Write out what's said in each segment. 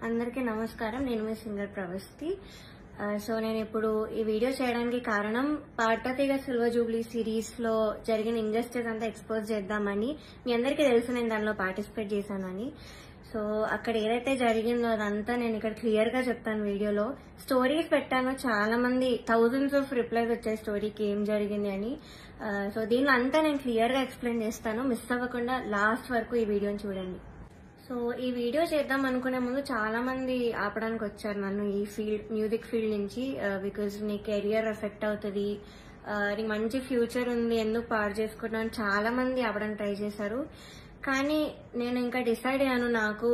అందరికీ నమస్కారం. నేను మీ సింగర్ ప్రవస్తి. సో నేను ఇప్పుడు ఈ వీడియో చేయడానికి కారణం పాడతీగ సిల్వర్ జూబ్లీ సిరీస్ లో జరిగిన ఇంజస్టిస్ అంతా ఎక్స్పోజ్ చేద్దామని. మీ అందరికీ తెలుసు నేను దానిలో పార్టిసిపేట్ చేశానని. సో అక్కడ ఏదైతే జరిగిందో అదంతా నేను ఇక్కడ క్లియర్ గా చెప్తాను వీడియోలో. స్టోరీస్ పెట్టాను, చాలా మంది థౌజండ్స్ ఆఫ్ రిప్లైస్ వచ్చాయి స్టోరీకి ఏం జరిగింది అని. సో దీనిలో అంతా నేను క్లియర్ గా ఎక్స్ప్లెయిన్ చేస్తాను. మిస్ అవ్వకుండా లాస్ట్ వరకు ఈ వీడియోని చూడండి. సో ఈ వీడియో చేద్దాం అనుకునే ముందు చాలా మంది ఆపడానికి వచ్చారు నన్ను ఈ ఫీల్డ్, మ్యూజిక్ ఫీల్డ్ నుంచి. బికాజ్ నీ కెరియర్ ఎఫెక్ట్ అవుతుంది, నీకు మంచి ఫ్యూచర్ ఉంది, ఎందుకు పాడు చేసుకుంటావు అని చాలా మంది ఆపడానికి ట్రై చేశారు. కానీ నేను ఇంకా డిసైడ్ అయ్యాను నాకు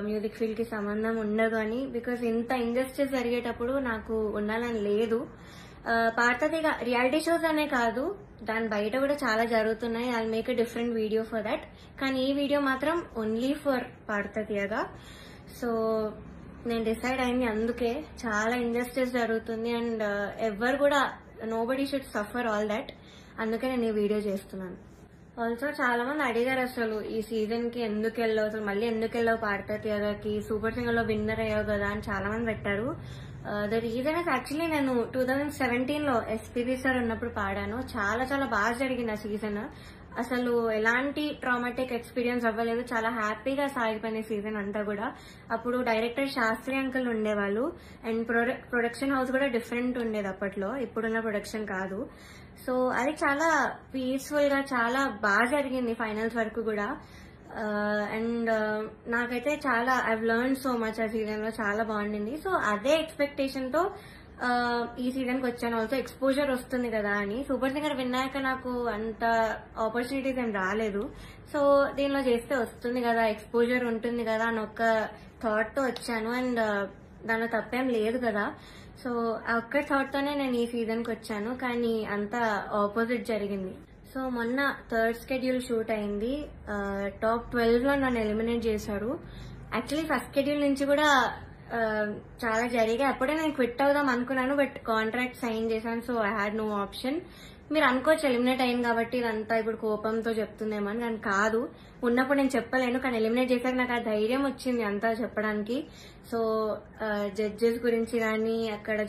మ్యూజిక్ ఫీల్డ్ కి సంబంధం ఉండదు అని. బికాజ్ ఇంత ఇంజస్టిస్ జరిగేటప్పుడు నాకు ఉండాలని లేదు. పాడతీగ రియాలిటీ షోస్ అనే కాదు, దాని బయట కూడా చాలా జరుగుతున్నాయి. I make a different video for that. కానీ ఈ వీడియో మాత్రం ఓన్లీ ఫర్ పాడతీగ. సో నేను డిసైడ్ అయింది అందుకే. చాలా ఇంజస్టిస్ జరుగుతుంది అండ్ ఎవరు కూడా nobody should suffer all that. అందుకే నేను ఈ వీడియో చేస్తున్నాను. ఆల్సో చాలా మంది అడిగారు అసలు ఈ సీజన్ కి ఎందుకు వెళ్ళావు, అసలు మళ్ళీ ఎందుకు వెళ్ళావు పాడతీగకి, సూపర్ సింగర్ లో విన్నర్ అయ్యావు కదా అని చాలా మంది పెట్టారు. ద రీజన్ ఇస్ యాక్చువల్లీ నేను 2017 లో ఎస్పీబీ సార్ ఉన్నప్పుడు పాడాను. చాలా చాలా బాగా జరిగింది ఆ సీజన్. అసలు ఎలాంటి ట్రామాటిక్ ఎక్స్పీరియన్స్ అవ్వలేదు, చాలా హ్యాపీగా సాగిపోయిన సీజన్ అంతా కూడా. అప్పుడు డైరెక్టర్ శాస్త్రి అంకుల్ ఉండేవాళ్ళు అండ్ ప్రొడక్షన్ హౌస్ కూడా డిఫరెంట్ ఉండేది అప్పట్లో, ఇప్పుడున్న ప్రొడక్షన్ కాదు. సో అది చాలా పీస్ఫుల్ గా చాలా బాగా జరిగింది ఫైనల్స్ వరకు కూడా. అండ్ నాకైతే చాలా ఐవ్ లెర్న్ సో మచ్ ఆ సీజన్ లో, చాలా బాగుండింది. సో అదే ఎక్స్పెక్టేషన్ తో ఈ సీజన్ కి వచ్చాను. ఆల్సో ఎక్స్పోజర్ వస్తుంది కదా అని. సూపర్ సింగర్ విన్నాక నాకు అంత ఆపర్చునిటీస్ ఏం రాలేదు. సో దీనిలో చేస్తే వస్తుంది కదా, ఎక్స్పోజర్ ఉంటుంది కదా అని ఒక థాట్ తో వచ్చాను. అండ్ దానిలో తప్పేం లేదు కదా. సో ఆ ఒక్క థాట్ తోనే నేను ఈ సీజన్ కి వచ్చాను. కానీ అంతా ఆపోజిట్ జరిగింది. సో మొన్న థర్డ్ స్కెడ్యూల్ షూట్ అయింది. టాప్ 12 లో నన్ను ఎలిమినేట్ చేశారు. యాక్చువల్లీ ఫస్ట్ స్కెడ్యూల్ నుంచి కూడా చాలా జరిగాయి. అప్పుడే నేను క్విట్ అవుదాం అనుకున్నాను, బట్ కాంట్రాక్ట్ సైన్ చేశాను. So I had no option. మీరు అనుకోవచ్చు ఎలిమినేట్ అయింది కాబట్టి ఇదంతా ఇప్పుడు కోపంతో చెప్తుందేమో అని. కానీ కాదు, ఉన్నప్పుడు నేను చెప్పలేను. కానీ ఎలిమినేట్ చేశాక నాకు ఆ ధైర్యం వచ్చింది అంతా చెప్పడానికి. సో జడ్జెస్ గురించి కానీ అక్కడ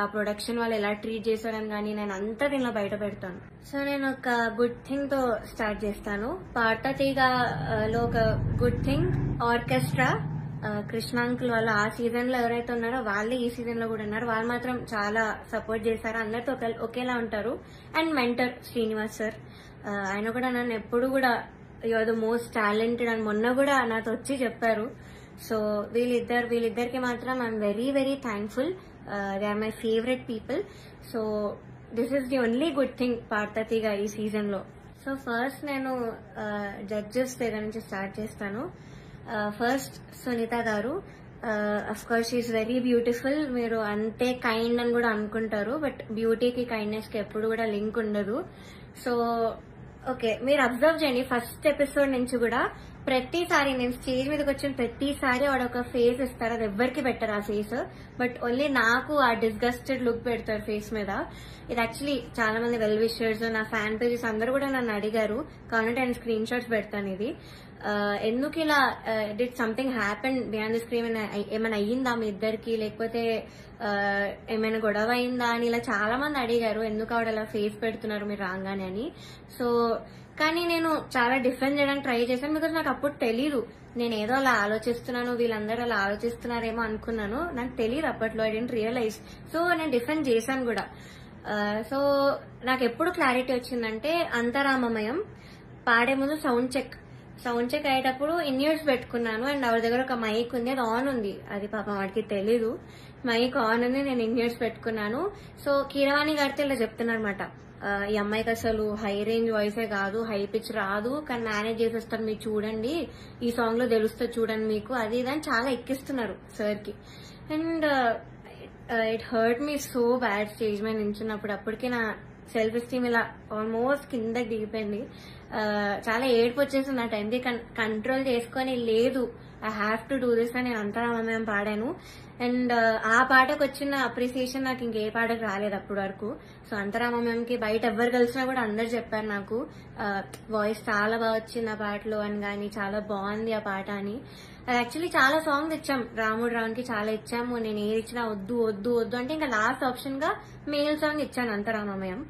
ఆ ప్రొడక్షన్ వాళ్ళు ఎలా ట్రీట్ చేశారని కానీ నేను అంతా దీనిలో బయట పెడతాను. సో నేను ఒక గుడ్ థింగ్ తో స్టార్ట్ చేస్తాను. పాడతీగలో ఒక good thing, orchestra Krishna uncle వాళ్ళు ఆ సీజన్ లో ఎవరైతే ఉన్నారో వాళ్ళే ఈ సీజన్ లో కూడా ఉన్నారు. వాళ్ళు మాత్రం చాలా సపోర్ట్ చేశారు, అందరితో ఒకేలా ఉంటారు. అండ్ మెంటర్ శ్రీనివాస్ సార్, ఆయన కూడా నన్ను ఎప్పుడు కూడా you are the most talented అని మొన్న కూడా నాతో వచ్చి చెప్పారు. సో వీళ్ళిద్దరికి మాత్రం I'm very very thankful. They are my favourite people. So this is the only good thing పాడతీగ ఈ సీజన్ లో. సో ఫస్ట్ నేను జడ్జెస్ దగ్గర నుంచి స్టార్ట్ చేస్తాను. ఫస్ట్ సునీత గారు. Of course she is very beautiful. మీరు అంతే కైండ్ అని కూడా అనుకుంటారు, బట్ బ్యూటీకి కైండ్నెస్ కి ఎప్పుడు కూడా లింక్ ఉండదు. సో ఓకే, మీరు అబ్జర్వ్ చేయండి ఫస్ట్ ఎపిసోడ్ నుంచి కూడా ప్రతిసారి నేను స్టేజ్ మీదకి వచ్చిన ప్రతిసారి వాడు ఒక ఫేస్ ఇస్తారు. అది ఎవ్వరికి పెట్టరు ఆ ఫేస్, బట్ ఓన్లీ నాకు ఆ డిస్గస్టెడ్ లుక్ పెడతారు ఫేస్ మీద. ఇది యాక్చువల్లీ చాలా మంది వెల్ విషర్స్, నా ఫ్యాన్ పేజెస్ అందరూ కూడా నన్ను అడిగారు. కాబట్టి నేను స్క్రీన్ షాట్స్ పెడతాను. ఇది ఎందుకు ఇలా, did something happen beyond the screen, ఏమైనా అయ్యిందా మీ ఇద్దరికి, లేకపోతే ఏమైనా గొడవ అయిందా అని ఇలా చాలా మంది అడిగారు. ఎందుకు ఆవిడ అలా ఫేస్ పెడుతున్నారు మీరు రాగానే అని. సో కానీ నేను చాలా డిఫెండ్ చేయడానికి ట్రై చేశాను. బికాజ్ నాకు అప్పుడు తెలీదు, నేను ఏదో అలా ఆలోచిస్తున్నాను, వీళ్ళందరూ అలా ఆలోచిస్తున్నారేమో అనుకున్నాను. నాకు తెలియదు అప్పట్లో, ఐ డెంట్ రియలైజ్. సో నేను డిఫెండ్ చేశాను కూడా. సో నాకు ఎప్పుడు క్లారిటీ వచ్చిందంటే అంతరామమయం పాడే ముందు సౌండ్ చెక్ అయ్యేటప్పుడు ఇన్యూర్స్ పెట్టుకున్నాను. అండ్ ఆవిడ దగ్గర ఒక మైక్ ఉంది, అది ఆన్ ఉంది. అది పాపం వాడికి తెలీదు, మైక్ ఆన్ ఉంది, నేను ఇన్యూర్స్ పెట్టుకున్నాను. సో కీరవాణి గారితో ఇలా చెప్తున్నారన్నమాట, ఈ అమ్మాయికి అసలు హై రేంజ్ వాయిసే కాదు, హై పిచ్ రాదు, కానీ మేనేజ్ చేసేస్తారు, మీరు చూడండి, ఈ సాంగ్ లో తెలుస్తుంది చూడండి మీకు, అది ఇదని చాలా ఎక్కిస్తున్నారు సార్ కి. And it hurt me so bad stage మీద నించున్నప్పుడు. అప్పటికే నా సెల్ఫ్ ఎస్టీమ్ ఇలా ఆల్మోస్ట్ కిందకి దిగిపోయింది. చాలా ఏడుపు వచ్చేసింది ఆ టైంకి. కంట్రోల్ చేసుకొని లేదు, I have to do this అని నేను అంతరామమయం పాడాను. అండ్ ఆ పాటకు వచ్చిన అప్రిసియేషన్ నాకు ఇంకే పాటకు రాలేదు అప్పటి వరకు. సో అంతరామమయంకి బయట ఎవరు కలిసినా కూడా అందరు చెప్పారు నాకు వాయిస్ చాలా బాగా వచ్చింది ఆ పాటలో అని, కానీ చాలా బాగుంది ఆ పాట అని. అది యాక్చువల్లీ చాలా సాంగ్స్ ఇచ్చాం, రాముడు రావునికి చాలా ఇచ్చాము. నేను ఏది ఇచ్చినా వద్దు వద్దు వద్దు అంటే ఇంకా లాస్ట్ ఆప్షన్ గా మేల్ సాంగ్ ఇచ్చాను, అంతరామమయం.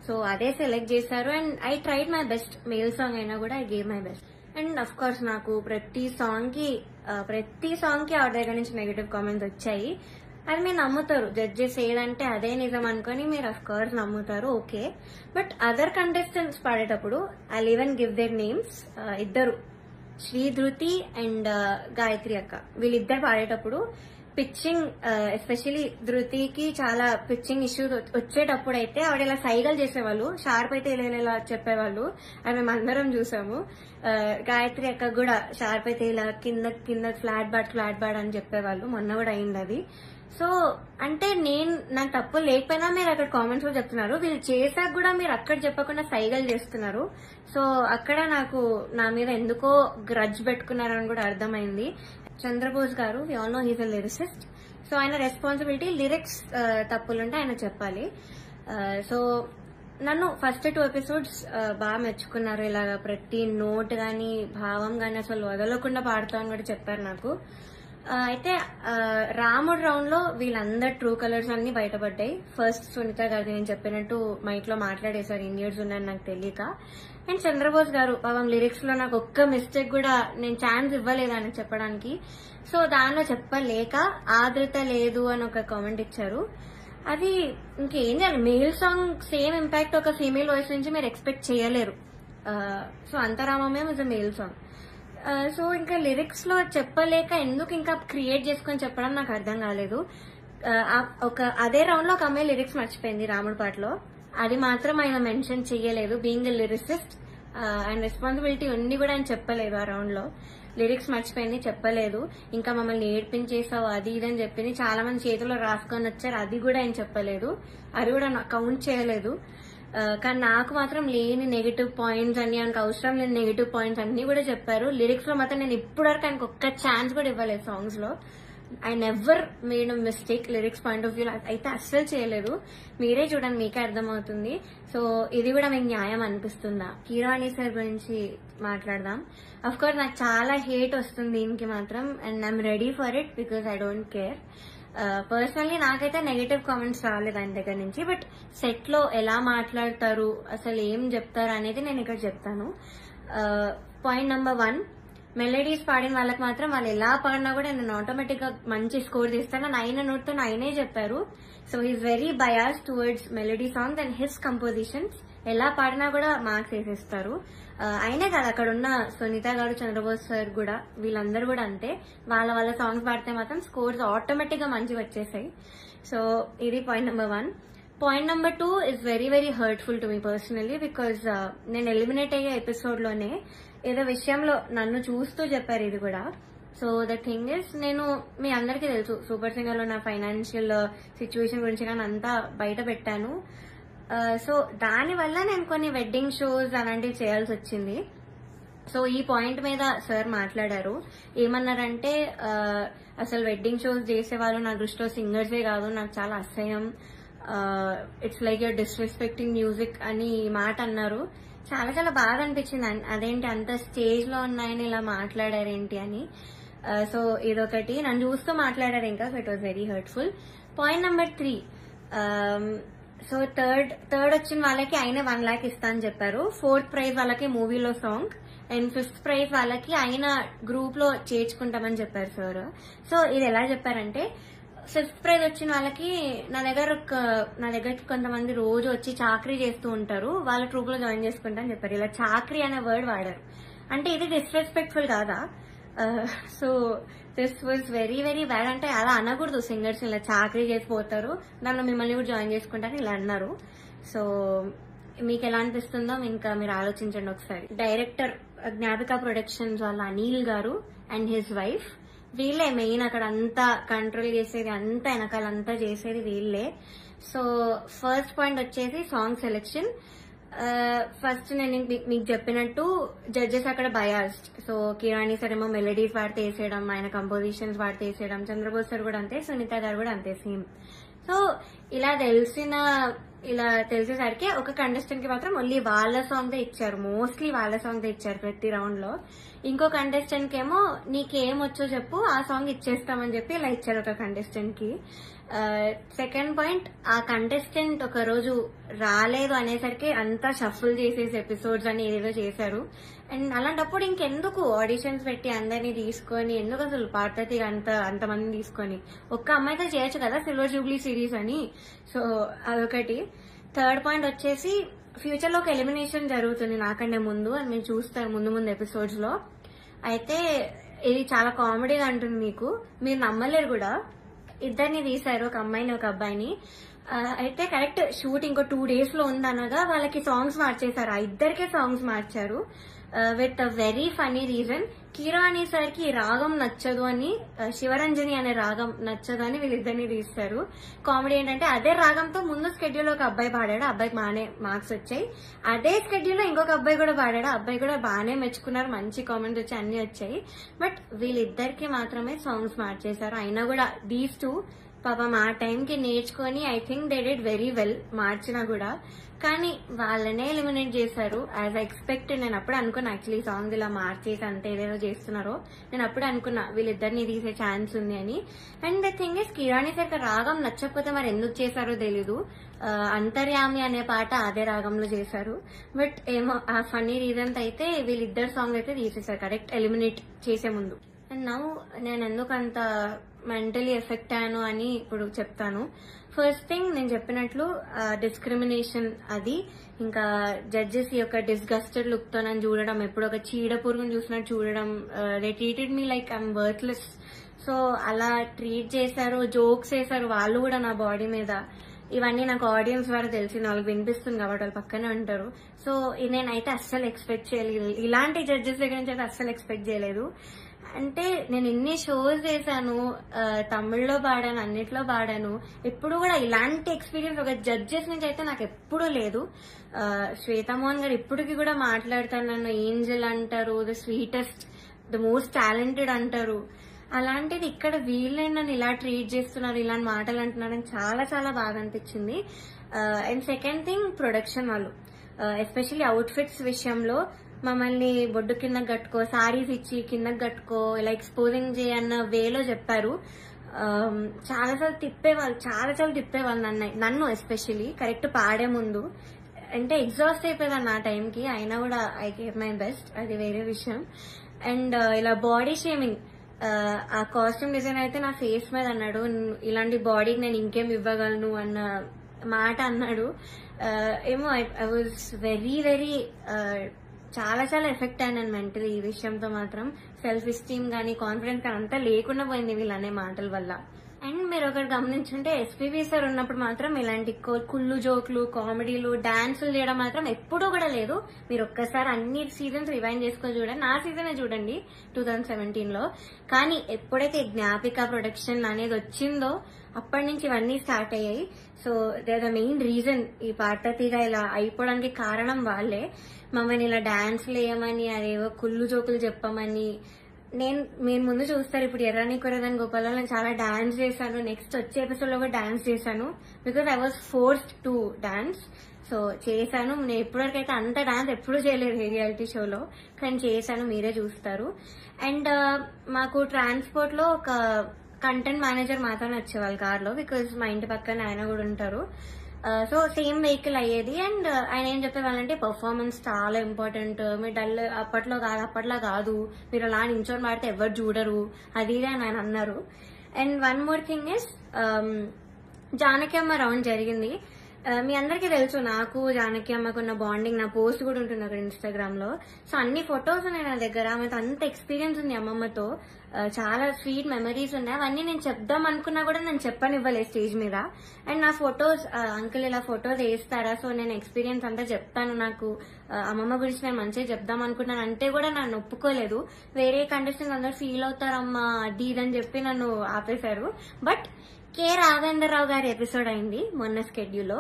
సో అదే సెలెక్ట్ చేశారు and I tried my best. Male song అయినా కూడా I gave my best. And of course నాకు ప్రతి సాంగ్ కి ఆవిడ దగ్గర నుంచి నెగటివ్ కామెంట్స్ వచ్చాయి. అది మీరు నమ్ముతారు, జడ్జెస్ ఏదంటే అదే నిజం అనుకుని మీరు అఫ్ కోర్స్ నమ్ముతారు, ఓకే. బట్ అదర్ కంటెస్టెంట్స్ పాడేటప్పుడు I even give their names. ఇద్దరు, శ్రీధృతి అండ్ గాయత్రి అక్క, వీళ్ళిద్దరు పాడేటప్పుడు పిచ్చింగ్, ఎస్పెషలీ ధృతికి చాలా పిచ్చింగ్ ఇష్యూస్ వచ్చేటప్పుడు అయితే ఆవిడ ఇలా సైగలు చేసేవాళ్ళు, షార్ప్ అయితే ఇలా చెప్పేవాళ్ళు. అది మేము అందరం చూసాము. గాయత్రి అక్క కూడా షార్ప్ అయితే ఇలా కింద ఫ్లాట్ బాడ్ అని చెప్పేవాళ్ళు. మొన్న కూడా అయింది అది. సో అంటే నాకు తప్పు లేకపోయినా మీరు అక్కడ కామెంట్స్ లో చెప్తున్నారు, వీళ్ళు చేశాక కూడా మీరు అక్కడ చెప్పకుండా సైగలు చేస్తున్నారు. సో అక్కడ నాకు నా మీద ఎందుకో గ్రడ్జ్ పెట్టుకున్నారని కూడా అర్థమైంది. Chandrabose garu, we all know he's a lyricist. So ఆయన రెస్పాన్సిబిలిటీ, లిరిక్స్ తప్పులుంటే ఆయన చెప్పాలి. సో నన్ను ఫస్ట్ 2 ఎపిసోడ్స్ బాగా మెచ్చుకున్నారు. ఇలాగా ప్రతి నోట్ గాని భావం గాని అసలు వదలకుండా పాడుతామని కూడా చెప్పారు నాకు. అయితే రాముడు రౌండ్ లో వీళ్ళందరు ట్రూ కలర్స్ అన్ని బయటపడ్డాయి. ఫస్ట్ సునీత గారు నేను చెప్పినట్టు మైక్ లో మాట్లాడేశారు, ఇన్యూర్స్ ఉన్నాయని నాకు తెలియక. అండ్ చంద్రబోస్ గారు పాపం లిరిక్స్ లో నాకు ఒక్క మిస్టేక్ కూడా నేను ఛాన్స్ ఇవ్వలేదు అని చెప్పడానికి. సో దానిలో చెప్పలేక ఆదృత లేదు అని ఒక కామెంట్ ఇచ్చారు. అది ఇంకేం చేయాలి, మేల్ సాంగ్ సేమ్ ఇంపాక్ట్ ఒక ఫీమేల్ వాయిస్ నుంచి మీరు ఎక్స్పెక్ట్ చేయలేరు. So Antharamamayam is a male song. So ఇంకా లిరిక్స్ లో చెప్పలేక ఎందుకు ఇంకా క్రియేట్ చేసుకొని చెప్పడం నాకు అర్థం కాలేదు. అదే రౌండ్ లో ఒక అమ్మాయి లిరిక్స్ మర్చిపోయింది రాముడి పాటలో, అది మాత్రం ఆయన మెన్షన్ చెయ్యలేదు. Being a lyricist and responsibility ఉంది కూడా ఆయన చెప్పలేదు. ఆ రౌండ్ లో లిరిక్స్ మర్చిపోయింది, చెప్పలేదు. ఇంకా మమ్మల్ని ఏడ్పించేసావు అది ఇదని చెప్పింది. చాలా మంది చేతిలో రాసుకొని వచ్చారు, అది కూడా ఆయన చెప్పలేదు, అది కూడా కౌంట్ చేయలేదు. కానీ నాకు మాత్రం లేని నెగిటివ్ పాయింట్స్ అన్ని, ఆయనకు అవసరం లేని నెగిటివ్ పాయింట్స్ అన్ని కూడా చెప్పారు. లిరిక్స్ లో మాత్రం నేను ఇప్పటివరకు ఆయనకు ఒక్క ఛాన్స్ కూడా ఇవ్వలేదు సాంగ్స్ లో. I never made a mistake lyrics point of view అయితే అస్సలు చేయలేదు. మీరే చూడండి, మీకే అర్థమవుతుంది. సో ఇది కూడా మీకు న్యాయం అనిపిస్తుందా? కీరవాణి సార్ గురించి మాట్లాడదాం. అఫ్ కోర్స్ నాకు చాలా హేట్ వస్తుంది దీనికి మాత్రం, and I'm ready for it because I don't care. Personally నాకైతే నెగటివ్ కామెంట్స్ రాలేదు ఆయన దగ్గర నుంచి. బట్ సెట్ లో ఎలా మాట్లాడతారు, అసలు ఏం చెప్తారు అనేది నేను ఇక్కడ చెప్తాను. పాయింట్ నెంబర్ 1, మెలడీస్ పాడిన వాళ్ళకి మాత్రం వాళ్ళు ఎలా పాడినా కూడా నేను ఆటోమేటిక్ గా మంచి స్కోర్ తీస్తాను అని ఆయన నోట్తో ఆయనే చెప్పారు. So he's very bias towards melody songs and his compositions. ఎలా పాడినా కూడా మార్క్స్ వేసేస్తారు. అయినే కాదు, అక్కడ ఉన్న సునీత గారు, చంద్రబోస్ సార్ కూడా, వీళ్ళందరూ కూడా అంతే. వాళ్ళ సాంగ్స్ పాడితే మాత్రం స్కోర్స్ ఆటోమేటిక్ గా మంచిగా వచ్చేసాయి. సో ఇది point number 1. Point number 2 is very very hurtful to me personally because నేను ఎలిమినేట్ అయ్యే ఎపిసోడ్ లోనే ఏదో విషయంలో నన్ను చూస్తూ చెప్పారు ఇది కూడా. సో ద థింగ్ ఇస్, నేను మీ అందరికీ తెలుసు సూపర్ సింగర్ లో నా ఫైనాన్షియల్ సిచ్యువేషన్ గురించి నేను అంతా బయట పెట్టాను. సో దానివల్ల నేను కొన్ని వెడ్డింగ్ షోస్ అలాంటివి చేయాల్సి వచ్చింది. సో ఈ పాయింట్ మీద సార్ మాట్లాడారు. ఏమన్నారంటే అసలు వెడ్డింగ్ షోస్ చేసేవాళ్ళు నా దృష్టిలో సింగర్సే కాదు, నాకు చాలా అసహ్యం, it's like your disrespecting music అని మాట అన్నారు. చాలా చాలా బాగా అనిపించింది. అదేంటి అంత స్టేజ్ లో ఉన్నాయని ఇలా మాట్లాడారేంటి అని. సో ఇదొకటి, నన్ను చూస్తూ మాట్లాడారు ఇంకా. So it was very hurtful. Point number 3, so third వచ్చిన వాళ్ళకి ఆయన 1 lakh ఇస్తా అని చెప్పారు. 4th ప్రైజ్ వాళ్ళకి మూవీలో సాంగ్, అండ్ 5th ప్రైజ్ వాళ్ళకి ఆయన గ్రూప్ లో చేర్చుకుంటామని చెప్పారు సార్. సో ఇది ఎలా చెప్పారంటే, 5th ప్రైజ్ వచ్చిన వాళ్ళకి నా దగ్గరకి కొంతమంది రోజు వచ్చి చాకరీ చేస్తూ ఉంటారు, వాళ్ళ ట్రూప్ లో జాయిన్ చేసుకుంటా అని చెప్పారు. ఇలా చాకరీ అనే వర్డ్ వాడారు. అంటే ఇది డిస్రెస్పెక్ట్ఫుల్ కాదా? So this was very very bad. అంటే అలా అనకూడదు, సింగర్స్ ఇలా చాకరీ చేసిపోతారు, దానిలో మిమ్మల్ని కూడా జాయిన్ చేసుకుంటారు ఇలా అన్నారు. సో మీకు ఎలా అనిపిస్తుందో ఇంకా మీరు ఆలోచించండి ఒకసారి. డైరెక్టర్ జ్ఞాపిక ప్రొడక్షన్స్ వాళ్ళ అనిల్ గారు అండ్ హిజ్ వైఫ్, వీళ్ళే మెయిన్ అక్కడ అంతా కంట్రోల్ చేసేది, అంతా వెనకాలంతా చేసేది వీళ్ళే. సో ఫస్ట్ పాయింట్ వచ్చేసి సాంగ్ సెలెక్షన్. ఫస్ట్ నేను మీకు చెప్పినట్టు జడ్జెస్ అక్కడ బయాస్డ్. సో కిరాణి సార్ ఏమో మెలడీస్ వాడితే వేసేయడం, ఆయన కంపోజిషన్స్ వాడితే వేసేయడం, చంద్రబోస్ సార్ కూడా అంతే, సునీత గారు కూడా అంతే సేమ్. సో ఇలా తెలిసేసరికి ఒక కంటెస్టెంట్ కి మాత్రం ఓన్లీ వాళ్ళ సాంగ్ దే ఇచ్చారు, మోస్ట్లీ వాళ్ళ సాంగ్ దే ఇచ్చారు ప్రతి రౌండ్ లో. ఇంకో కంటెస్టెంట్ కి ఏమో నీకేం వచ్చో చెప్పు ఆ సాంగ్ ఇచ్చేస్తామని చెప్పి ఇలా ఇచ్చారు ఒక కంటెస్టెంట్ కి. సెకండ్ పాయింట్, ఆ కంటెస్టెంట్ ఒక రోజు రాలేదు అనేసరికి అంతా షఫుల్ చేసేసి ఎపిసోడ్స్ అని ఏదేదో చేశారు. అండ్ అలాంటప్పుడు ఇంకెందుకు ఆడిషన్స్ పెట్టి అందరినీ తీసుకొని, ఎందుకు అసలు పార్వతి అంతమందిని తీసుకొని ఒక్క అమ్మాయితో చేయొచ్చు కదా సిల్వర్ జూబ్లీ సిరీస్ అని. సో అదొకటి. థర్డ్ పాయింట్ వచ్చేసి ఫ్యూచర్ లో ఒక ఎలిమినేషన్ జరుగుతుంది నాకంటే ముందు, అని మీరు చూస్తారు ముందు ఎపిసోడ్స్ లో. అయితే ఇది చాలా కామెడీగా ఉంటుంది, మీరు నమ్మలేరు కూడా. ఇద్దరిని తీశారు, ఒక అమ్మాయిని ఒక అబ్బాయిని. అయితే కరెక్ట్ షూట్ ఇంకో 2 days లో ఉందనగా వాళ్ళకి సాంగ్స్ మార్చేశారు, ఆ ఇద్దరికే సాంగ్స్ మార్చారు with very funny reason. Keeravani sir కి రాగం నచ్చదు అని, శివరంజని అనే రాగం నచ్చదు అని వీళ్ళిద్దరిని తీస్తారు. కామెడీ ఏంటంటే అదే రాగంతో ముందు స్కెడ్యూల్ ఒక అబ్బాయి పాడాడు, అబ్బాయికి బాగానే మార్క్స్ వచ్చాయి. అదే స్కెడ్యూల్ లో ఇంకొక అబ్బాయి కూడా పాడాడు, అబ్బాయి కూడా బాగానే మెచ్చుకున్నారు, మంచి కామెంట్స్ వచ్చి అన్ని వచ్చాయి. బట్ వీళ్ళిద్దరికి మాత్రమే సాంగ్స్ మార్చేశారు. అయినా కూడా దీస్ టూ పాపం ఆ టైంకి నేర్చుకొని I think they did very well మార్చినా కూడా. కానీ వాళ్ళనే ఎలిమినేట్ చేశారు యాజ్ ఎక్స్పెక్ట్. నేను అప్పుడు అనుకున్నా యాక్చువల్లీ సాంగ్ ఇలా మార్చేసి అంత ఏదేదో చేస్తున్నారో, నేను అప్పుడు అనుకున్నా వీళ్ళిద్దరిని తీసే ఛాన్స్ ఉంది అని. And the thing is కిరాణి sir రాగం నచ్చకపోతే మరి ఎందుకు చేశారో తెలీదు. అంతర్యామి అనే పాట అదే రాగంలో చేశారు. బట్ ఏమో ఆ ఫన్నీ రీజన్ అయితే వీళ్ళిద్దరు సాంగ్ అయితే తీసేశారు కరెక్ట్ ఎలిమినేట్ చేసే ముందు. అండ్ నౌ నేను ఎందుకు అంత మెంటలీ ఎఫెక్ట్ అయ్యాను అని ఇప్పుడు చెప్తాను. ఫస్ట్ థింగ్, నేను చెప్పినట్లు డిస్క్రిమినేషన్ అది, ఇంకా జడ్జెస్ యొక్క డిస్గస్టెడ్ లుక్ తో నన్ను చూడడం, ఎప్పుడు ఒక చీడ పురుగును చూసినట్టు చూడడం. They treated me like I'm worthless. So అలా ట్రీట్ చేశారు, జోక్స్ వేశారు వాళ్ళు కూడా నా బాడీ మీద. ఇవన్నీ నాకు ఆడియన్స్ ద్వారా తెలిసింది, వాళ్ళకి వినిపిస్తుంది కాబట్టి వాళ్ళు పక్కనే ఉంటారు. సో నేనైతే అస్సలు ఎక్స్పెక్ట్ చేయలేదు, ఇలాంటి జడ్జెస్ దగ్గర నుంచి అయితే అస్సలు ఎక్స్పెక్ట్ చేయలేదు. అంటే నేను ఇన్ని షోస్ చేశాను, తమిళ్లో పాడాను, అన్నిట్లో పాడాను, ఎప్పుడు కూడా ఇలాంటి ఎక్స్పీరియన్స్ ఒక జడ్జెస్ నుంచి అయితే నాకు ఎప్పుడూ లేదు. శ్వేతామోహన్ గారు ఇప్పటికి కూడా మాట్లాడతారు, నన్ను ఏంజల్ అంటారు, the sweetest, the most talented అంటారు. అలాంటిది ఇక్కడ వీళ్ళే నన్ను ఇలా ట్రీట్ చేస్తున్నారు, ఇలాంటి మాటలు అంటున్నారని చాలా చాలా బాగా అనిపించింది. అండ్ సెకండ్ థింగ్, ప్రొడక్షన్ వాళ్ళు ఎస్పెషల్లీ అవుట్ఫిట్స్ విషయంలో మమ్మల్ని బొడ్డు కిందకి కట్టుకో, సారీస్ ఇచ్చి కిందకి కట్టుకో, ఇలా ఎక్స్పోజింగ్ చేయన్న వేలో చెప్పారు. చాలాసార్లు తిప్పేవాళ్ళు నన్ను ఎస్పెషల్లీ కరెక్ట్ పాడే ముందు. అంటే ఎగ్జాస్ట్ అయిపోయేదాన్ని ఆ టైంకి, అయినా కూడా ఐ గేవ్ మై బెస్ట్, అది వేరే విషయం. అండ్ ఇలా బాడీ షేమింగ్, ఆ కాస్ట్యూమ్ డిజైన్ అయితే నా ఫేస్ మీద అన్నాడు, ఇలాంటి బాడీకి నేను ఇంకేం ఇవ్వగలను అన్న మాట అన్నాడు. ఏమో ఐ వాజ్ వెరీ వెరీ చాలా చాలా ఎఫెక్ట్ అయినాను మెంటలీ ఈ విషయంతో మాత్రం. సెల్ఫ్ ఎస్టీమ్ గానీ కాన్ఫిడెన్స్ కానీ అంతా లేకుండా పోయింది వీళ్ళనే మాటల వల్ల. అండ్ మీరు ఒకటి గమనించుంటే ఎస్పీబీ సార్ ఉన్నప్పుడు మాత్రం ఇలాంటి కుళ్ళు జోకులు, కామెడీలు, డాన్సులు చేయడం మాత్రం ఎప్పుడూ కూడా లేదు. మీరు ఒక్కసారి అన్ని సీజన్స్ రివైండ్ చేసుకొని చూడండి, నా సీజనే చూడండి 2017లో. కానీ ఎప్పుడైతే జ్ఞాపిక ప్రొడక్షన్ అనేది వచ్చిందో అప్పటి నుంచి ఇవన్నీ స్టార్ట్ అయ్యాయి. So they are the main reason ఈ పార్వతిగా ఇలా అయిపోవడానికి కారణం వాళ్ళే. మమ్మల్ని ఇలా డాన్స్లు వేయమని, అదేవో కుళ్ళు జోకులు చెప్పమని. మీరు ముందు చూస్తారు ఇప్పుడు ఎర్రని కొరదని గోపాలలో నేను చాలా డాన్స్ చేశాను, నెక్స్ట్ వచ్చే ఎపిసోడ్ లో కూడా డాన్స్ చేశాను, because I was forced to dance. So చేశాను, నేను ఇప్పటివరకైతే అంత డాన్స్ ఎప్పుడూ చేయలేదు ఏ రియాలిటీ షోలో, కానీ చేశాను, మీరే చూస్తారు. అండ్ మాకు ట్రాన్స్పోర్ట్ లో ఒక కంటెంట్ మేనేజర్ మాత్రమే వచ్చేవాళ్ళు కార్లో, బికాజ్ మా ఇంటి పక్కన ఆయన కూడా ఉంటారు. సో సేమ్ వెహికల్ అయ్యేది. అండ్ ఆయన ఏం చెప్పేవాళ్ళంటే పర్ఫార్మెన్స్ చాలా ఇంపార్టెంట్, మీరు డల్ అప్పట్లో కాదు, మీరు అలా నించొని పాడితే ఎవరు చూడరు, అది అని ఆయన అన్నారు. And one more thing is, Janaki అమ్మ రౌండ్ జరిగింది. మీ అందరికీ తెలుసు నాకు జానకి అమ్మకున్న బాండింగ్, నా పోస్ట్ కూడా ఉంటుంది అక్కడ ఇన్స్టాగ్రామ్ లో. సో అన్ని ఫొటోస్ ఉన్నాయి నా దగ్గర, ఆమెతో అంత ఎక్స్పీరియన్స్ ఉంది అమ్మమ్మతో, చాలా స్వీట్ మెమరీస్ ఉన్నాయి. అవన్నీ నేను చెప్దాం అనుకున్నా కూడా నేను చెప్పనివ్వలేదు స్టేజ్ మీద. అండ్ నా ఫొటోస్, అంకుల్ ఇలా ఫొటోస్ వేస్తారా, సో నేను ఎక్స్పీరియన్స్ అంతా చెప్తాను, నాకు అమ్మమ్మ గురించి నేను మంచిగా చెప్దాం అనుకున్నాను అంటే కూడా నన్ను ఒప్పుకోలేదు. వేరే కంటెస్టెంట్స్ అందరూ ఫీల్ అవుతారమ్మా అది ఇదని చెప్పి నన్ను ఆపేశారు. బట్ కె రాఘవేంద్రరావు గారి ఎపిసోడ్ అయింది మొన్న స్కెడ్యూల్లో.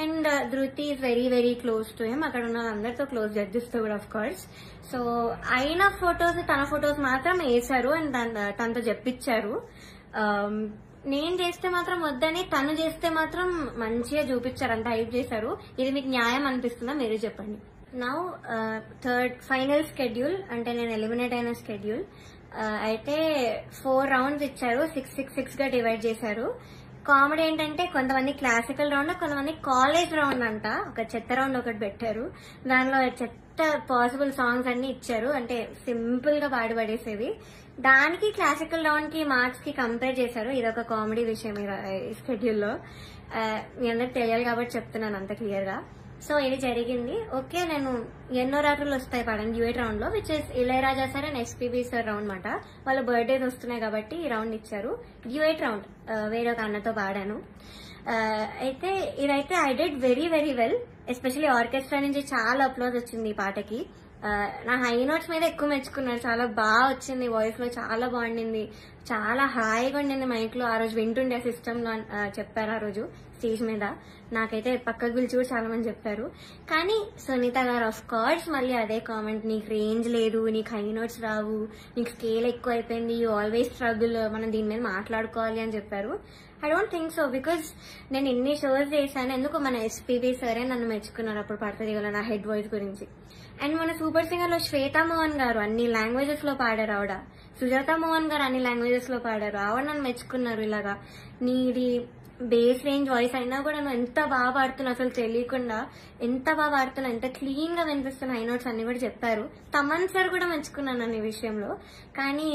అండ్ ధృతి is very very close to him, అక్కడ ఉన్న అందరితో క్లోజ్, జడ్జెస్ తో కూడా ఆఫ్ కోర్స్. సో అయిన ఫొటోస్, తన ఫొటోస్ మాత్రం వేశారు అండ్ తనతో చెప్పించారు. నేను చేస్తే మాత్రం వద్దని, తను చేస్తే మాత్రం మంచిగా చూపించారు, అంత హైప్ చేశారు. ఇది మీకు న్యాయం అనిపిస్తుందా మీరే చెప్పండి. నౌ థర్డ్ ఫైనల్ స్కెడ్యూల్, అంటే నేను ఎలిమినేట్ అయిన స్కెడ్యూల్ అయితే 4 రౌండ్స్ ఇచ్చారు, 6 గా డివైడ్ చేశారు. కామెడీ ఏంటంటే కొంతమంది క్లాసికల్ రౌండ్, కొంతమంది కాలేజ్ రౌండ్ అంట, ఒక చెత్త రౌండ్ ఒకటి పెట్టారు. దానిలో చెత్త పాసిబుల్ సాంగ్స్ అన్ని ఇచ్చారు, అంటే సింపుల్ గా పాడి పడేసేవి. దానికి క్లాసికల్ రౌండ్ కి మార్క్స్ కి కంపేర్ చేశారు. ఇదొక కామెడీ విషయం ఈ స్కెడ్యూల్లో. మీ అందరికి తెలియాలి కాబట్టి చెప్తున్నాను అంత క్లియర్ గా. సో ఇది జరిగింది. ఓకే, నేను ఎన్నో రాత్రులు వస్తాయి పాడాను డ్యూయట్ రౌండ్ లో, which is Ilaiyaraaja sir and SPB sir round మాట. వాళ్ళ బర్త్డేస్ వస్తున్నాయి కాబట్టి ఈ రౌండ్ ఇచ్చారు. డ్యూయట్ రౌండ్ వేరే ఒక అన్నతో పాడాను. అయితే ఇదైతే I did very very well. Especially orchestra నుంచి చాలా అప్లోజ్ వచ్చింది ఈ పాటకి. నా హై నోట్స్ మీద ఎక్కువ మెచ్చుకున్నారు, చాలా బాగా వచ్చింది, వాయిస్ లో చాలా బాగుండింది, చాలా హాయిగా ఉండింది. మైక్ లో ఆ రోజు వింటుండే సిస్టమ్ లో చెప్పారు ఆ రోజు స్టేజ్ మీద. నాకైతే పక్కకు పిలిచి కూడా చాలా మంది చెప్పారు. కానీ సునీత గారు ఆఫ్ కోర్స్ మళ్ళీ అదే కామెంట్, నీకు రేంజ్ లేదు, నీకు హై నోట్స్ రావు, నీకు స్కేల్ ఎక్కువ అయిపోయింది, యూ ఆల్వేస్ స్ట్రగుల్, మనం దీని మీద మాట్లాడుకోవాలి అని చెప్పారు. I don't think so, because నేను ఇన్ని షోస్ చేశాను. ఎందుకు మన ఎస్పీబీ సరే నన్ను మెచ్చుకున్నారు అప్పుడు పడతదిగల నా హెడ్ వాయిస్ గురించి. అండ్ మన సూపర్ సింగర్ లో శ్వేతా మోహన్ గారు అన్ని లాంగ్వేజెస్ లో పాడారు. ఆవిడ సుజాత మోహన్ గారు అన్ని లాంగ్వేజెస్ లో పాడారు. ఆవిడ నన్ను మెచ్చుకున్నారు. ఇలాగా నీది బేస్ రేంజ్ వాయిస్ అయినా కూడా నువ్వు ఎంత బాగా పాడుతున్నావు, అసలు తెలియకుండా ఎంత బాగా పాడుతున్నావు, ఎంత క్లీన్ గా వినిపిస్తున్నా హై నోట్స్ అన్ని కూడా చెప్పారు. తమన్ సార్ కూడా మెచ్చుకున్నాను నన్ను ఈ విషయంలో. కానీ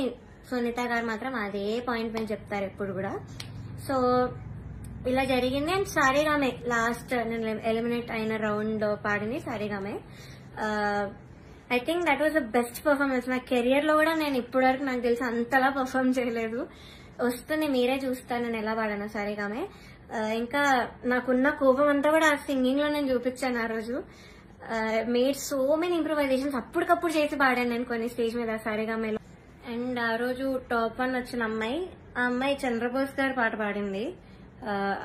సునీత గారు మాత్రం అదే పాయింట్ పైన చెప్తారు ఎప్పుడు కూడా. సో ఇలా జరిగింది. అండ్ సారేగామే లాస్ట్ నేను ఎలిమినేట్ అయిన రౌండ్ పాడింది Saregama. I think that was the best performance. నా కెరియర్ లో కూడా నేను ఇప్పటి వరకు నాకు తెలిసి అంతలా పర్ఫార్మ్ చేయలేదు. వస్తుంది మీరే చూస్తాను నేను ఎలా పాడాను సారేగామే. ఇంకా నాకున్న కోపం అంతా కూడా ఆ సింగింగ్ లో నేను చూపించాను ఆ రోజు. మేడ్ సో మెనీ ఇంప్రూవైజేషన్స్ అప్పటికప్పుడు చేసి పాడాను నేను కొన్ని స్టేజ్ మీద సారేగామేలో. అండ్ ఆ రోజు టాప్ 1 వచ్చిన అమ్మాయి, ఆ అమ్మాయి చంద్రబోస్ గారి పాట పాడింది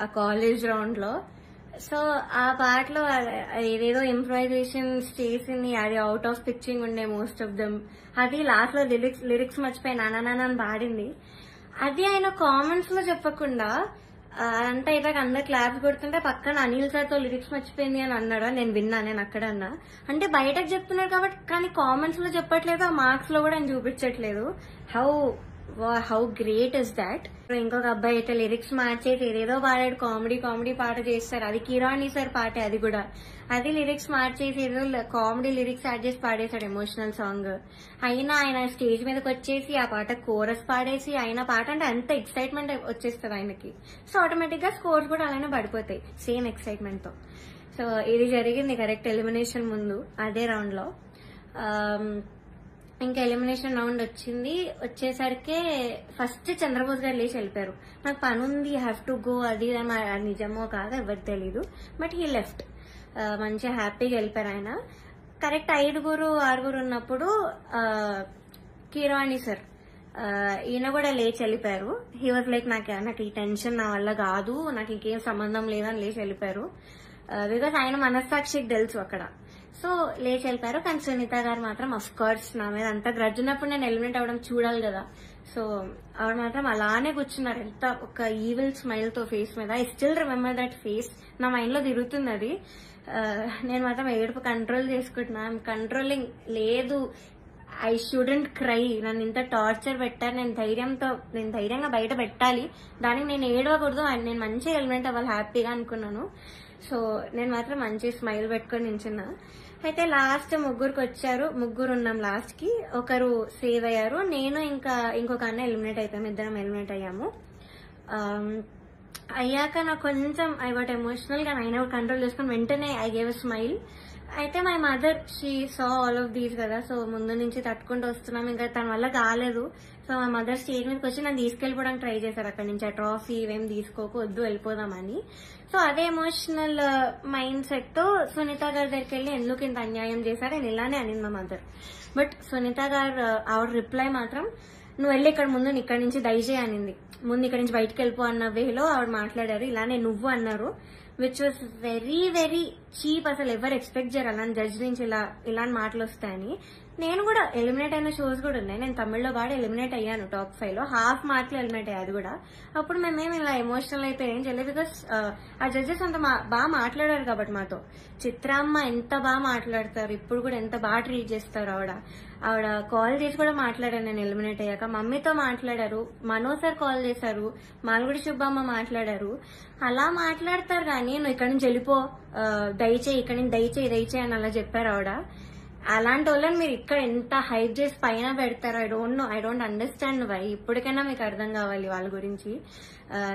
ఆ కాలేజ్ రౌండ్ లో. సో ఆ పాటలో ఏదేదో ఇంప్రూవైజేషన్స్ చేసింది, అది అవుట్ ఆఫ్ పిచ్చింగ్ ఉండే మోస్ట్ ఆఫ్ దెమ్. అది లాస్ట్ లో లిరిక్స్ మర్చిపోయి నానా అని పాడింది. అది ఆయన కామెంట్స్ లో చెప్పకుండా అంతా అయిపోయాక అందరు క్లాప్స్ కొడుతుంటే పక్కన అనిల్ సార్ తో లిరిక్స్ మర్చిపోయింది అని అన్నాడు. నేను విన్నా, నేను అక్కడ అన్నా. అంటే బయటకు చెప్తున్నారు కాబట్టి, కానీ కామెంట్స్ లో చెప్పట్లేదు, ఆ మార్క్స్ లో కూడా ఆయన చూపించట్లేదు. How great is that. ఇంకొక అబ్బాయి అయితే లిరిక్స్ మార్చేసి ఏదేదో పాడాడు, కామెడీ పాట చేస్తారు. అది కిరాణి సార్ పాటే, అది కూడా అది లిరిక్స్ మార్చేసి ఏదో కామెడీ లిరిక్స్ యాడ్ చేసి పాడేశాడు ఎమోషనల్ సాంగ్. అయినా ఆయన స్టేజ్ మీదకి వచ్చేసి ఆ పాట కోరస్ పాడేసి, ఆయన పాట అంటే అంత ఎక్సైట్మెంట్ వచ్చేస్తుంది ఆయనకి. సో ఆటోమేటిక్ గా స్కోర్స్ కూడా అలానే పడిపోతాయి సేమ్ ఎక్సైట్మెంట్ తో. సో ఇది జరిగింది కరెక్ట్ ఎలిమినేషన్ ముందు అదే రౌండ్ లో. ఇంకా ఎలిమినేషన్ రౌండ్ వచ్చేసరికి ఫస్ట్ చంద్రబోస్ గారు లేచి వెళ్ళిపోయారు. నాకు పని ఉంది, హ్యావ్ టు గో, అది నిజమో కాదో ఎవరికి తెలీదు, బట్ హీ లెఫ్ట్. మంచిగా హ్యాపీగా వెళ్ళిపోయారు ఆయన. కరెక్ట్ 5-6 ఉన్నప్పుడు కిరాణి సార్ ఈయన కూడా లేచి వెళ్ళిపోయారు. హీ వాజ్ లైక్ నాకు ఈ టెన్షన్ నా వల్ల కాదు, నాకు ఇంకేం సంబంధం లేదని లేచి వెళ్ళిపోయారు. బికాస్ ఆయన మనస్సాక్షికి తెలుసు అక్కడ. సో లేచి వెళ్ళిపోయారు. కానీ సునీత గారు మాత్రం అఫ్ కోర్స్ నా మీద అంత గ్రడ్జ్ ఉన్నప్పుడు నేను ఎలిమినేట్ అవ్వడం చూడాలి కదా. సో ఆవిడ మాత్రం అలానే కూర్చున్నారు, ఎంత ఒక ఈవిల్ స్మైల్ తో ఫేస్ మీద. I still remember that face, నా మైండ్ లో తిరుగుతుంది అది. నేను మాత్రం ఏడుపు కంట్రోల్ చేసుకుంటున్నా. కంట్రోలింగ్ లేదు, ఐ షుడెంట్ క్రై. నన్ను ఇంత టార్చర్ పెట్టారు, నేను ధైర్యంగా బయట పెట్టాలి, దానికి నేను ఏడవకూడదు, నేను మంచిగా ఎలిమినేట్ అవ్వాలి హ్యాపీగా అనుకున్నాను. సో నేను మాత్రం మంచి స్మైల్ పెట్టుకొని నించున్నా. అయితే లాస్ట్ ముగ్గురు ఉన్నాం లాస్ట్ కి. ఒకరు సేవ్ అయ్యారు, నేను ఇంకా ఇంకొక అన్న ఎలిమినేట్ అయిపోయాము, ఇద్దరం ఎలిమినేట్ అయ్యాము. అయ్యాక నాకు కొంచెం ఐ వాట్ ఎమోషనల్ గా అయినా కంట్రోల్ చేసుకుని వెంటనే ఐ గేవ్ అ స్మైల్. అయితే my mother she saw all of these కదా. సో ముందు నుంచి తట్టుకుంటూ వస్తున్నాం, ఇంకా తన వల్ల కాలేదు. సో మా మదర్ స్టేజ్ మీదకి వచ్చి నన్ను తీసుకెళ్లిపోవడానికి ట్రై చేశారు అక్కడి నుంచి. ఆ ట్రాఫీ ఇవేం తీసుకోవద్దు, వెళ్ళిపోదామని. సో అదే ఎమోషనల్ మైండ్ సెట్ తో సునీత గారి దగ్గరికి వెళ్ళి ఎందుకు ఇంత అన్యాయం చేశారు అని ఇలానే అనింది మా మదర్. బట్ సునీత గారు ఆవిడ రిప్లై మాత్రం, నువ్వు వెళ్ళి ఇక్కడ ముందు ఇక్కడి నుంచి దయచేయి అనింది. ముందు ఇక్కడి నుంచి బయటకు వెళ్ళిపో అన్న వేలో ఆవిడ మాట్లాడారు. ఇలానే నువ్వు అన్నారు, which was very very cheap. అసలు ఎవరు ఎక్స్పెక్ట్ చేయరు అలాంటి జడ్జ్ నుంచి ఇలా మాటలు వస్తాయని. నేను కూడా ఎలిమినేట్ అయిన షోస్ కూడా ఉన్నాయి. నేను తమిళ్లో పాడి ఎలిమినేట్ అయ్యాను టాప్ 5 లో, హాఫ్ మార్క్ లో ఎలిమినేట్ అయ్యాది కూడా. అప్పుడు మేమేమి ఇలా ఎమోషనల్ అయిపోయి ఏం చేయలేదు, బికాస్ ఆ జడ్జెస్ అంత బాగా మాట్లాడారు కాబట్టి మాతో. చిత్రామ్మ ఎంత బాగా మాట్లాడతారు, ఇప్పుడు కూడా ఎంత బాగా ట్రీట్ చేస్తారు. ఆవిడ కాల్ చేసి కూడా మాట్లాడాను నేను ఎలిమినేట్ అయ్యాక. మమ్మీతో మాట్లాడారు, మనో సార్ కాల్ చేశారు, మాల్గుడి సుబ్బమ్మ మాట్లాడారు. అలా మాట్లాడతారు కానీ నువ్వు ఇక్కడి నుంచి వెళ్ళిపో, దయచేయి ఇక్కడి నుంచి దయచేయి అని అలా చెప్పారు ఆవిడ. అలాంటి వాళ్ళని మీరు ఇక్కడ ఎంత హైప్ చేసి పైన పెడతారో ఐ డోంట్ అండర్స్టాండ్ వై. ఇప్పటికైనా మీకు అర్థం కావాలి వాళ్ళ గురించి.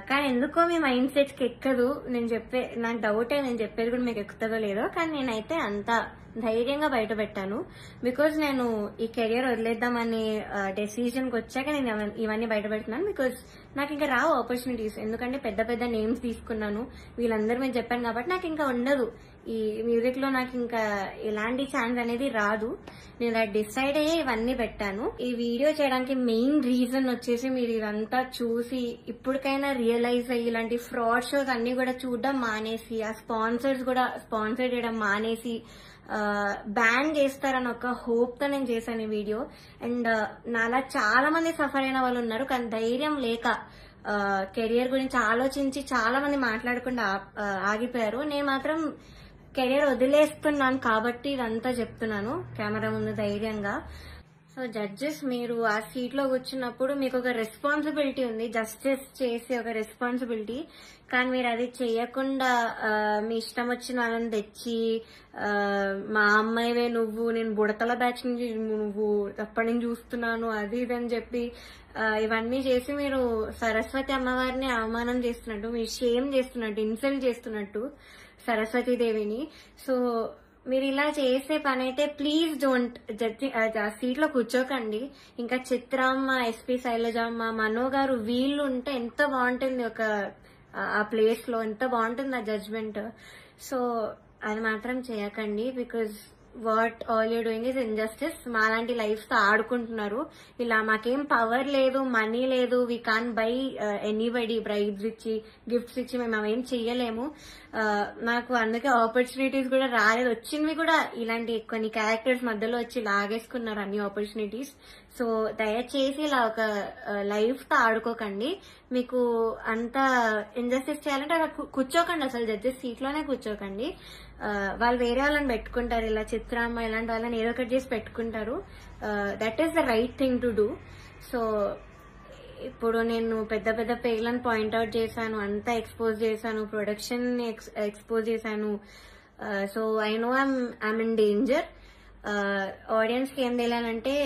కానీ ఎందుకో మీ మైండ్ సెట్ కి ఎక్కదు. నాకు డౌటే, నేను చెప్పేది కూడా మీకు ఎక్కుతుందో లేదో. కానీ నేనైతే అంత ధైర్యంగా బయట పెట్టాను, బికాజ్ నేను ఈ కెరియర్ వదిలేద్దామని డెసిజన్కి వచ్చాక నేను ఇవన్నీ బయట పెడుతున్నాను. బికాజ్ నాకు ఇంకా రావు ఆపర్చునిటీస్, ఎందుకంటే పెద్ద పెద్ద నేమ్స్ తీసుకున్నాను, వీళ్ళందరూ మీద చెప్పాను కాబట్టి నాకు ఇంకా ఉండదు. ఈ మ్యూజిక్ లో నాకు ఇంకా ఎలాంటి ఛాన్స్ అనేది రాదు. నేను అది డిసైడ్ అయ్యే ఇవన్నీ పెట్టాను. ఈ వీడియో చేయడానికి మెయిన్ రీజన్ వచ్చేసి మీరు ఇదంతా చూసి ఇప్పటికైనా రియలైజ్ అయ్యి ఇలాంటి ఫ్రాడ్ షోస్ అన్ని కూడా చూడడం మానేసి, ఆ స్పాన్సర్స్ కూడా స్పాన్సర్ చేయడం మానేసి బ్యాన్ చేస్తారని ఒక హోప్ తో నేను చేశాను ఈ వీడియో. అండ్ నాలా చాలా మంది సఫర్ అయిన వాళ్ళు ఉన్నారు, కానీ ధైర్యం లేక కెరియర్ గురించి ఆలోచించి చాలా మంది మాట్లాడకుండా ఆగిపోయారు. నేను మాత్రం కెరియర్ వదిలేస్తున్నాను కాబట్టి ఇదంతా చెప్తున్నాను కెమెరా ముందు ధైర్యంగా. సో జడ్జెస్, మీరు ఆ సీట్ లో కూర్చున్నప్పుడు మీకు ఒక రెస్పాన్సిబిలిటీ ఉంది, జస్టిస్ చేసే ఒక రెస్పాన్సిబిలిటీ. కానీ మీరు అది చేయకుండా మీ ఇష్టం వచ్చిన వాళ్ళని తెచ్చి మా అమ్మాయివే నువ్వు, నేను బుడతల బ్యాచ్ నుంచి నువ్వు అప్పటి నుంచి చూస్తున్నాను అది ఇది అని చెప్పి ఇవన్నీ చేసి మీరు సరస్వతి అమ్మవారిని అవమానం చేస్తున్నట్టు, మీరు షేమ్ చేస్తున్నట్టు, ఇన్సల్ట్ చేస్తున్నట్టు సరస్వతీదేవిని. సో మీరు ఇలా చేసే పని అయితే ప్లీజ్ డోంట్ సీట్ లో కూర్చోకండి. ఇంకా చిత్రమ్మ, ఎస్పీ శైలజమ్మ, మనో గారు వీళ్ళు ఉంటే ఎంత బాగుంటుంది ఆ ప్లేస్ లో, ఎంత బాగుంటుంది ఆ జడ్జ్మెంట్. సో అది మాత్రం చేయకండి, because what all you doing is injustice. మాలాంటి లైఫ్ తో ఆడుకుంటున్నారు. ఇలా మాకేం పవర్ లేదు, మనీ లేదు, we can buy anybody, bribes ఇచ్చి గిఫ్ట్స్ ఇచ్చి మేము అవేం చెయ్యలేము. నాకు అందుకే ఆపర్చునిటీస్ కూడా రాలేదు, వచ్చినవి కూడా ఇలాంటి కొన్ని క్యారెక్టర్స్ మధ్యలో వచ్చి లాగేసుకున్నారు అన్ని ఆపర్చునిటీస్. సో దయచేసి ఇలా ఒక లైఫ్ తో ఆడుకోకండి. మీకు అంత ఇంజస్టిస్ చేయాలంటే అలా కూర్చోకండి, అసలు జడ్జెస్ సీట్ లోనే కూర్చోకండి. వాళ్ళు వేరే వాళ్ళని పెట్టుకుంటారు, ఇలా చిత్రామ్మ ఇలాంటి వాళ్ళని ఏదో ఒకటి చేసి పెట్టుకుంటారు. That is the right thing to do. So ఇప్పుడు నేను పెద్ద పెద్ద పేర్లను పాయింట్అవుట్ చేశాను, అంతా ఎక్స్పోజ్ చేశాను, ప్రొడక్షన్ ఎక్స్పోజ్ చేశాను. So I know I'm in danger. Audience కి ఏం తెలియాలంటే,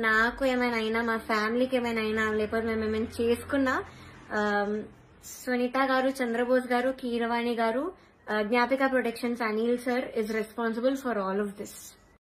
నాకు ఏమైనా అయినా, మా ఫ్యామిలీకి ఏమైనా అయినా, లేకపోతే మేము ఏమైనా చేసుకున్నా, సునీత గారు, Chandrabose garu, Keeravani garu, Gnapika productions Anil sir is responsible for all of this.